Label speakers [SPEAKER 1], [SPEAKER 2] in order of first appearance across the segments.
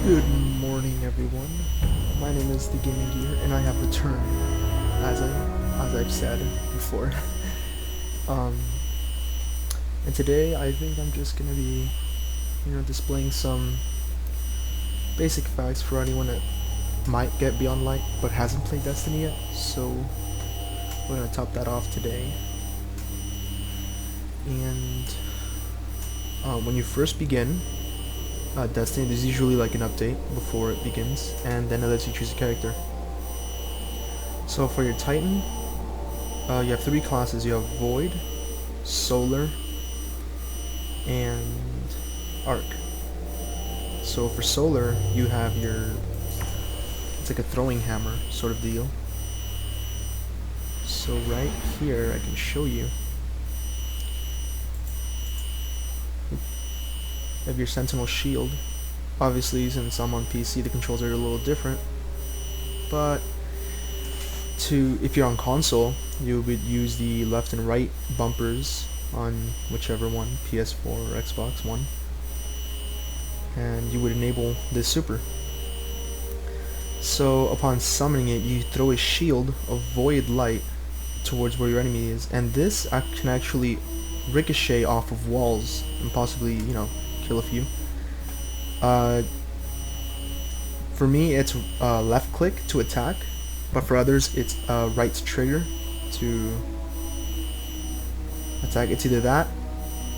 [SPEAKER 1] Good morning, everyone. My name is the Gaming Gear, and I have returned, as I've said before. um, and today I think I'm just gonna be, displaying some basic facts for anyone that might get Beyond Light but hasn't played Destiny yet. So we're gonna top that off today. And when you first begin Destiny, there's usually like an update before it begins, and then it lets you choose a character. So for your Titan, you have three classes. You have Void, Solar, and Arc. So for Solar, you have it's like a throwing hammer sort of deal. So right here, I can show you. You have your Sentinel Shield. Obviously, since I'm on PC, the controls are a little different. But if you're on console, you would use the left and right bumpers on whichever one, PS4 or Xbox One, and you would enable this super. So upon summoning it, you throw a shield of void light towards where your enemy is, and this can actually ricochet off of walls and possibly, kill a few. For me, it's left click to attack, but for others, it's right trigger to attack. It's either that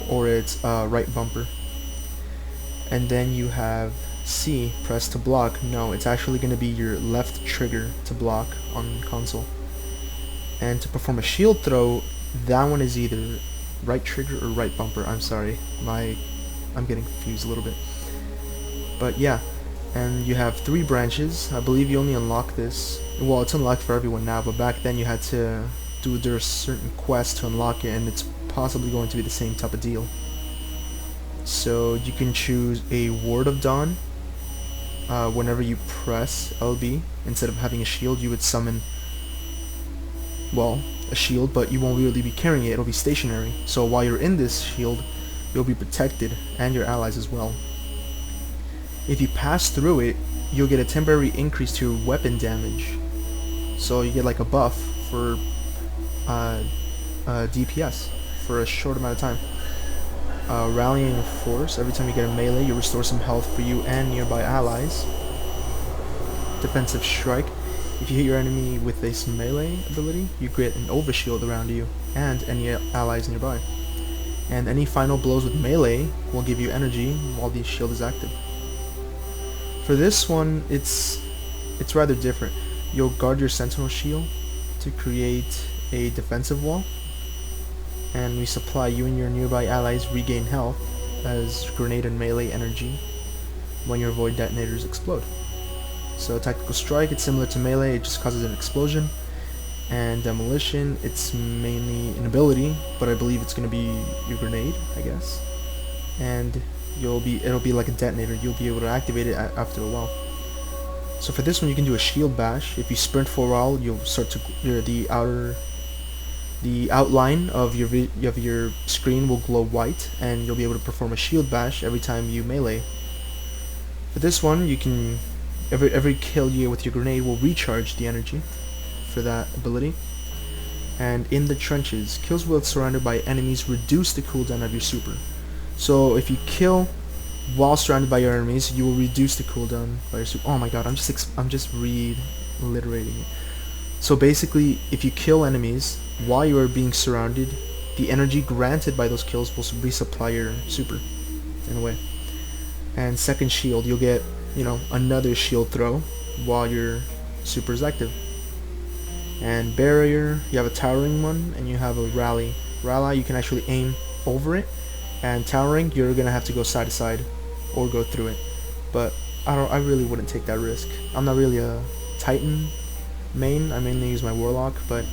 [SPEAKER 1] or it's right bumper. And then you have C, press to block. No, it's actually going to be your left trigger to block on console. And to perform a shield throw, that one is either right trigger or right bumper. I'm sorry, I'm getting confused a little bit. But yeah, and you have three branches. I believe you only unlock this. Well, it's unlocked for everyone now, but back then you had to do a certain quest to unlock it, and it's possibly going to be the same type of deal. So you can choose a Ward of Dawn. Whenever you press LB, instead of having a shield, you would summon, well, a shield, but you won't really be carrying it. It'll be stationary. So while you're in this shield, you'll be protected, and your allies as well. If you pass through it, you'll get a temporary increase to your weapon damage. So you get like a buff for DPS for a short amount of time. Rallying Force, every time you get a melee, you restore some health for you and nearby allies. Defensive Strike, if you hit your enemy with this melee ability, you get an overshield around you and any allies nearby. And any final blows with melee will give you energy while the shield is active. For this one, it's rather different. You'll guard your Sentinel Shield to create a defensive wall, and resupply. You and your nearby allies regain health as grenade and melee energy when your void detonators explode. So Tactical Strike, it's similar to melee, it just causes an explosion. And Demolition, it's mainly an ability, but I believe it's going to be your grenade, I guess. And it'll be like a detonator. You'll be able to activate it after a while. So for this one, you can do a shield bash. If you sprint for a while, you'll start to the outline of your screen will glow white, and you'll be able to perform a shield bash every time you melee. For this one, you can every kill you with your grenade will recharge the energy for that ability. And in the trenches, kills while surrounded by enemies reduce the cooldown of your super. So if you kill while surrounded by your enemies, you will reduce the cooldown by your super. Oh my god, I'm just reiterating it. So basically, if you kill enemies while you are being surrounded, the energy granted by those kills will resupply your super, in a way. And second shield, you'll get, another shield throw while your super is active. And barrier, you have a towering one, and you have a rally. Rally, you can actually aim over it, and towering, you're gonna have to go side to side or go through it. But I really wouldn't take that risk. I'm not really a Titan main. I mainly use my Warlock, but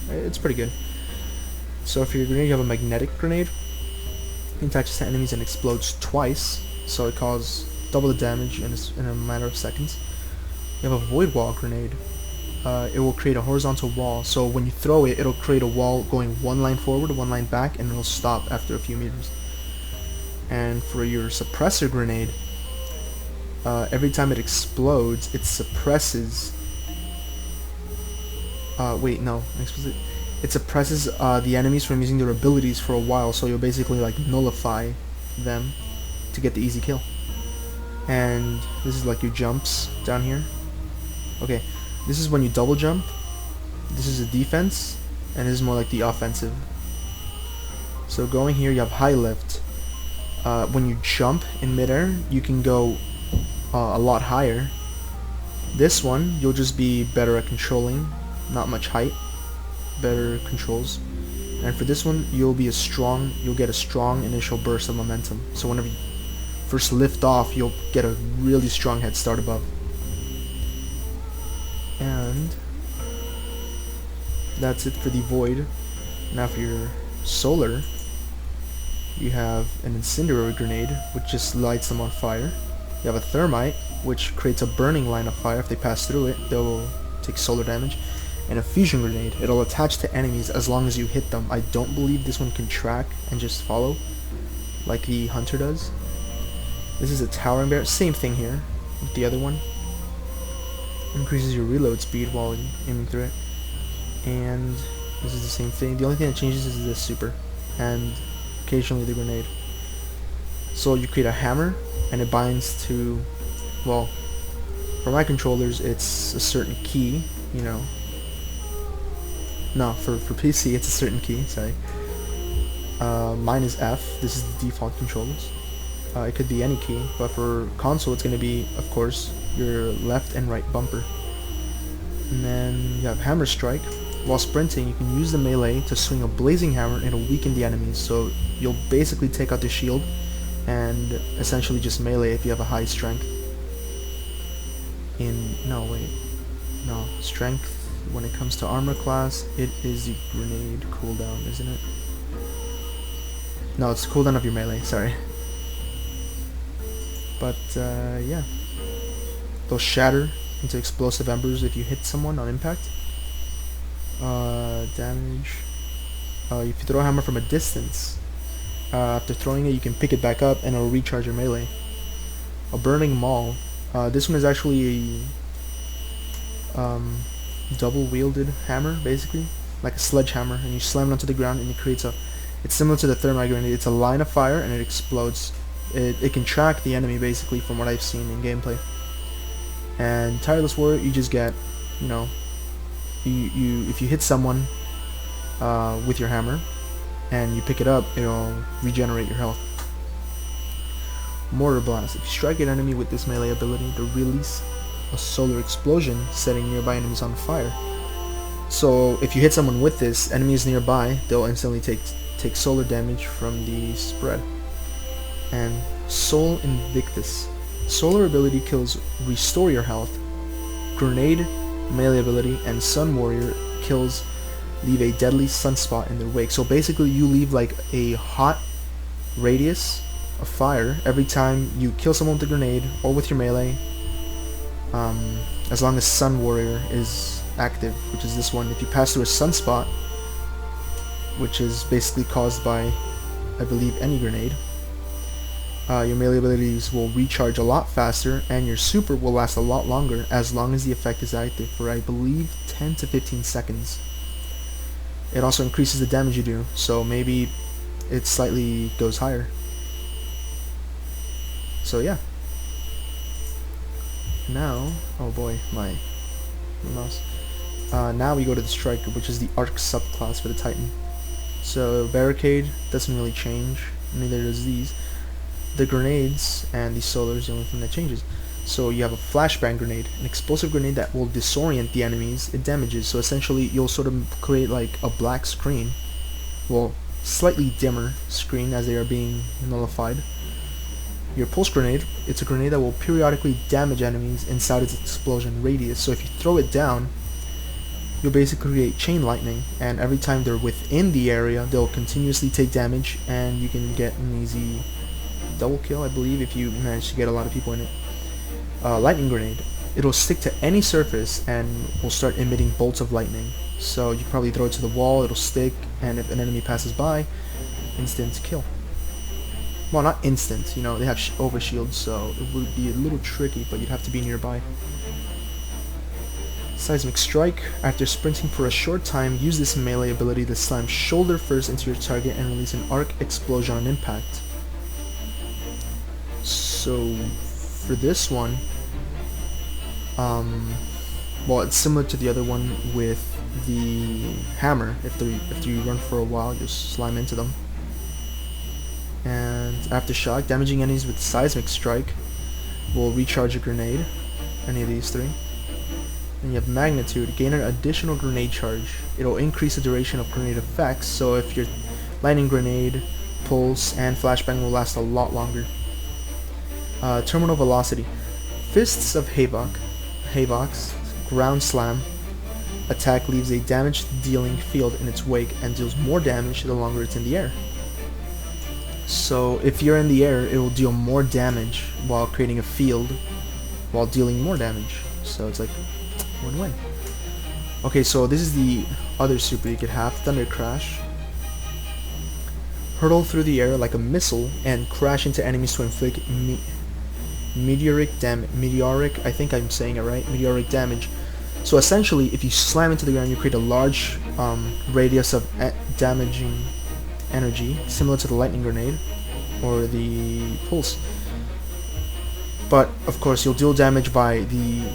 [SPEAKER 1] it's pretty good. So for your grenade, you have a magnetic grenade. It attaches to enemies and explodes twice, so it causes double the damage in a matter of seconds. You have a void wall grenade. It will create a horizontal wall, so when you throw it, it'll create a wall going one line forward, one line back, and it'll stop after a few meters. And for your suppressor grenade, every time it explodes, it suppresses. Wait, no, it suppresses the enemies from using their abilities for a while. So you'll basically like nullify them to get the easy kill. And this is like your jumps down here. Okay, this is when you double jump. This is a defense, and this is more like the offensive. So going here, you have high lift. When you jump in midair, you can go a lot higher. This one, you'll just be better at controlling, not much height, better controls. And for this one, you'll get a strong initial burst of momentum. So whenever you first lift off, you'll get a really strong head start above. And that's it for the void. Now for your solar, you have an incendiary grenade, which just lights them on fire. You have a thermite, which creates a burning line of fire. If they pass through it, they'll take solar damage. And a fusion grenade, it'll attach to enemies as long as you hit them. I don't believe this one can track and just follow like the hunter does. This is a towering bear, same thing here with the other one. Increases your reload speed while aiming through it. And this is the same thing. The only thing that changes is this super and occasionally the grenade. So you create a hammer and it binds to, well, for my controllers it's a certain key, you know. No, for PC it's a certain key, sorry. Mine is F, this is the default controllers. It could be any key, but for console it's going to be, of course, your left and right bumper. And then you have hammer strike. While sprinting, you can use the melee to swing a blazing hammer and it'll weaken the enemies, so you'll basically take out the shield and essentially just melee if you have a high strength. Strength, when it comes to armor class, it is the grenade cooldown, isn't it? No, it's the cooldown of your melee, sorry. But yeah, they'll shatter into explosive embers if you hit someone on impact. Damage. If you throw a hammer from a distance, after throwing it you can pick it back up and it'll recharge your melee. A burning maul. This one is actually a double wielded hammer, basically like a sledgehammer, and you slam it onto the ground and it creates a, it's similar to the thermite grenade. It's a line of fire and it explodes. It can track the enemy basically, from what I've seen in gameplay. And Tireless Warrior, you just get, you know, if you hit someone with your hammer and you pick it up, it'll regenerate your health. Mortar Blast. If you strike an enemy with this melee ability, to release a solar explosion, setting nearby enemies on fire. So if you hit someone with this, enemies nearby, they'll instantly take solar damage from the spread. And Soul Invictus. Solar ability kills restore your health. Grenade melee ability and Sun Warrior kills leave a deadly sunspot in their wake. So basically you leave like a hot radius of fire every time you kill someone with a grenade or with your melee, as long as Sun Warrior is active, which is this one. If you pass through a sunspot, which is basically caused by, I believe, any grenade, your melee abilities will recharge a lot faster, and your super will last a lot longer, as long as the effect is active for, I believe, 10 to 15 seconds. It also increases the damage you do, so maybe it slightly goes higher. So yeah. Now, oh boy, my mouse. Now we go to the Striker, which is the Arc subclass for the Titan. So Barricade doesn't really change, neither does these. The grenades and the solar is the only thing that changes. So you have a flashbang grenade, an explosive grenade that will disorient the enemies it damages. So essentially you'll sort of create like a black screen, well, slightly dimmer screen as they are being nullified. Your pulse grenade, it's a grenade that will periodically damage enemies inside its explosion radius. So if you throw it down, you'll basically create chain lightning, and every time they're within the area, they'll continuously take damage, and you can get an easy double kill, I believe, if you manage to get a lot of people in it. Lightning grenade, it'll stick to any surface and will start emitting bolts of lightning. So you can probably throw it to the wall, it'll stick, and if an enemy passes by, instant kill. well, not instant, you know, they have overshield, so it would be a little tricky, but you'd have to be nearby. Seismic Strike. After sprinting for a short time, use this melee ability to slam shoulder first into your target and release an arc explosion on impact. So for this one, well, it's similar to the other one with the hammer. If you run for a while, you slam into them. And Aftershock, damaging enemies with Seismic Strike will recharge a grenade. Any of these three. Then you have Magnitude, gain an additional grenade charge. It'll increase the duration of grenade effects, so if your lightning grenade, pulse, and flashbang will last a lot longer. Terminal Velocity. Fists of Havok's Ground Slam attack leaves a damage dealing field in its wake and deals more damage the longer it's in the air. So if you're in the air, it will deal more damage while creating a field while dealing more damage. So it's like win-win. Okay, so this is the other super you could have, Thunder Crash. Hurtle through the air like a missile and crash into enemies to inflict meteoric, I think I'm saying it right, meteoric damage. So essentially, if you slam into the ground, you create a large radius of damaging energy, similar to the lightning grenade or the pulse. But of course, you'll deal damage by the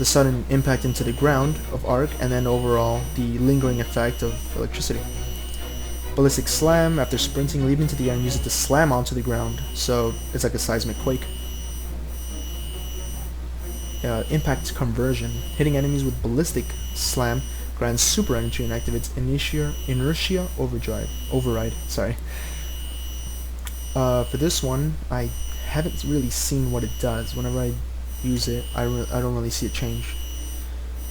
[SPEAKER 1] sudden impact into the ground of arc, and then overall the lingering effect of electricity. Ballistic Slam. After sprinting, leap into the air and use it to slam onto the ground. So it's like a seismic quake. Impact Conversion. Hitting enemies with Ballistic Slam grants super energy and activates inertia override. Sorry. For this one, I haven't really seen what it does. Whenever I use it, I don't really see it change.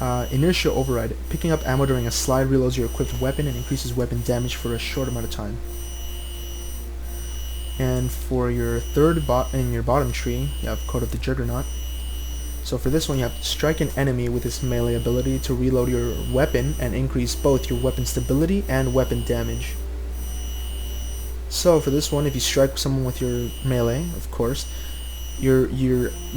[SPEAKER 1] Inertia Override. Picking up ammo during a slide reloads your equipped weapon and increases weapon damage for a short amount of time. And for your in your bottom tree, you have Code of the Juggernaut. So for this one, you have to strike an enemy with this melee ability to reload your weapon and increase both your weapon stability and weapon damage. So for this one, if you strike someone with your melee, of course, your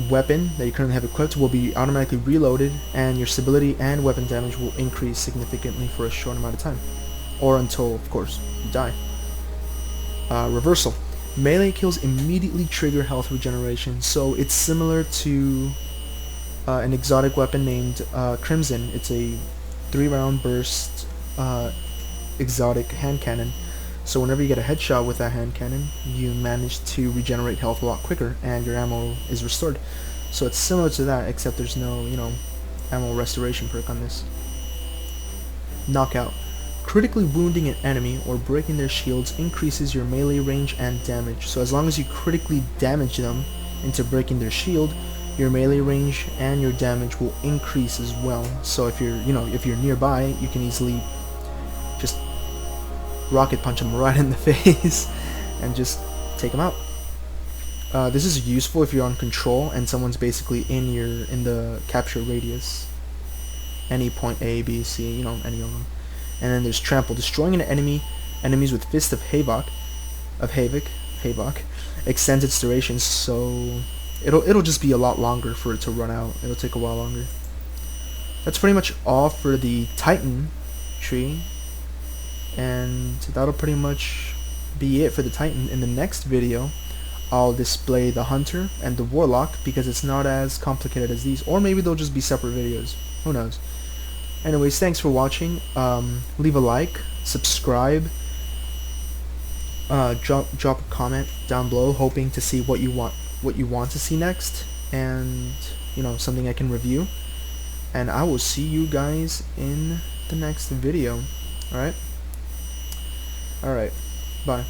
[SPEAKER 1] weapon that you currently have equipped will be automatically reloaded, and your stability and weapon damage will increase significantly for a short amount of time, or until, of course, you die. Reversal. Melee kills immediately trigger health regeneration, so it's similar to an exotic weapon named Crimson. It's a 3-round burst exotic hand cannon. So whenever you get a headshot with that hand cannon, you manage to regenerate health a lot quicker, and your ammo is restored. So it's similar to that, except there's no, ammo restoration perk on this. Knockout. Critically wounding an enemy or breaking their shields increases your melee range and damage. So as long as you critically damage them into breaking their shield, your melee range and your damage will increase as well. So if you're nearby, you can easily just rocket punch them right in the face and just take them out. This is useful if you're on control and someone's basically in the capture radius. Any point A, B, C, any of them. And then there's Trample. Destroying an enemies with Fist of Havok extends its duration, so it'll just be a lot longer for it to run out. It'll take a while longer. That's pretty much all for the Titan tree, and that'll pretty much be it for the Titan. In the next video, I'll display the Hunter and the Warlock, because it's not as complicated as these, or maybe they'll just be separate videos. Who knows? Anyways, thanks for watching. Leave a like, subscribe, drop a comment down below, hoping to see what you want to see next, and something I can review. And I will see you guys in the next video. Alright, bye.